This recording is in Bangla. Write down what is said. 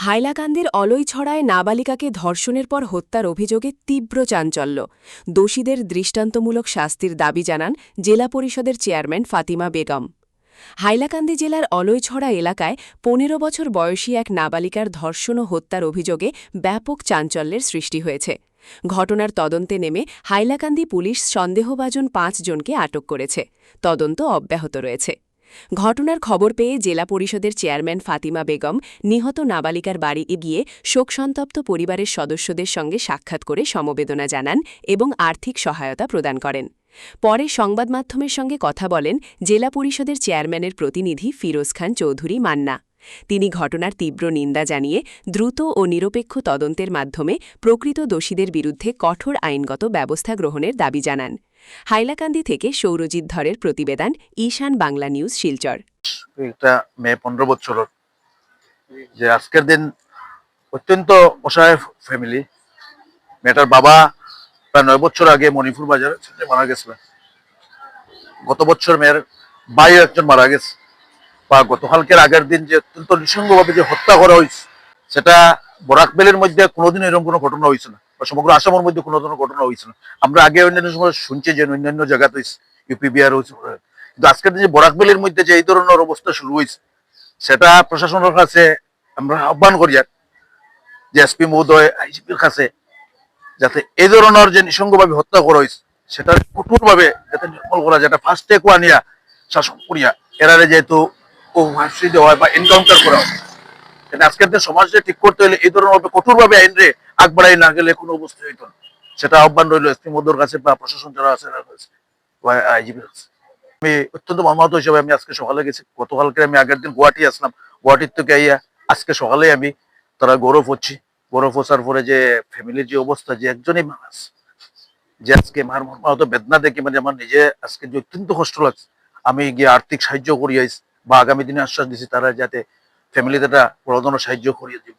হাইলাকান্দির অলইছড়ায় নাবালিকাকে ধর্ষণের পর হত্যার অভিযোগে তীব্র চাঞ্চল্য। দোষীদের দৃষ্টান্তমূলক শাস্তির দাবি জানান জেলা পরিষদের চেয়ারম্যান ফাতিমা বেগম। হাইলাকান্দি জেলার অলইছড়া এলাকায় ১৫ বছর বয়সী এক নাবালিকার ধর্ষণ ও হত্যার অভিযোগে ব্যাপক চাঞ্চল্যের সৃষ্টি হয়েছে। ঘটনার তদন্তে নেমে হাইলাকান্দি পুলিশ সন্দেহভাজন ৫ জনকে আটক করেছে। তদন্ত অব্যাহত রয়েছে। ঘটনার খবর পেয়ে জেলা পরিষদের চেয়ারম্যান ফাতিমা বেগম নিহত নাবালিকার বাড়ি গিয়ে শোকসন্তপ্ত পরিবারের সদস্যদের সঙ্গে সাক্ষাৎ করে সমবেদনা জানান এবং আর্থিক সহায়তা প্রদান করেন। পরে সংবাদ মাধ্যমের সঙ্গে কথা বলেন জেলা পরিষদের চেয়ারম্যানের প্রতিনিধি ফিরোজ খান চৌধুরী মান্না। তিনি ঘটনার তীব্র নিন্দা জানিয়ে দ্রুত ও নিরপেক্ষ তদন্তের মাধ্যমে প্রকৃত দোষীদের বিরুদ্ধে কঠোর আইনগত ব্যবস্থা গ্রহণের দাবি জানান। হাইলাকান্দি থেকে সৌরজিৎ ধরের প্রতিবেদন, ঈশান বাংলা নিউজ, শিলচর। একটা মেয়ে 15 বছর, যে আজকের দিন অত্যন্ত অসহায় ফ্যামিলি। মেয়েটার বাবা প্রায় 9 বছর আগে মণিপুর বাজারে মারা গেছিলেন। গত বছর মেয়ের ভাইও একজন মারা গেছে। বা গতকালকের আগের দিন যে অত্যন্ত নৃশংসভাবে যে হত্যা করা হয়েছে, সেটা বরাক ভ্যালির মধ্যে কোনোদিন এরকম কোনো ঘটনা হয়েছে না, বা সমগ্র আসামের মধ্যে কোনো ধরনের ঘটনা হয়েছে না। আমরা আগে অন্যান্য সময় শুনছি যে অন্যান্য জায়গাতে হয়েছে, ইউপি বিহার হয়েছে, কিন্তু আজকের দিন যে বরাক ভ্যালির মধ্যে যে এই ধরনের অবস্থা শুরু হয়েছে, সেটা প্রশাসনের কাছে আমরা আহ্বান করি যে এসপি মহোদয়, আইজিপির কাছে, যাতে এই ধরনের যে নৃশংসভাবে হত্যা করা হয়েছে সেটা কঠোরভাবে যাতে নির্মূল করা, যেটা ফার্স্ট টেক আনিয়া শাসন করিয়া এরারে যেহেতু ফাঁসি দেওয়া হয় বা এনকাউন্টার করা হয়। আজকের দিন সমাজকে ঠিক করতে হলে এই ধরনের কঠোরভাবে আইন রে আগ বাড়াই না গেলে কোনো অবস্থা হইত না। সেটা আহ্বান রইল এসপি মহোদয়ের কাছে বা প্রশাসন যারা আছে আইজিপির কাছে। আমি অত্যন্ত মর্মাহত হিসেবে আমি আজকে সকালে গেছি। গতকালকে আমি আগের দিন গুয়াহাটি আসলাম, গুয়াহাটির থেকে আইয়া আজকে সকালে আমি তারা গৌরব হচ্ছি। গৌরব হচ্ছার পরে যে ফ্যামিলির যে অবস্থা, যে একজনই মানুষ যে আজকে মার মর্মাহত বেদনা দেখে মানে আমার নিজে আজকে যে অত্যন্ত কষ্ট লাগছে। আমি গিয়ে আর্থিক সাহায্য করিয়াছি বা আগামী দিনে আশ্বাস দিচ্ছি তারা যাতে ফ্যামিলিতে একটা বড় ধরনের সাহায্য করিয়ে দিব।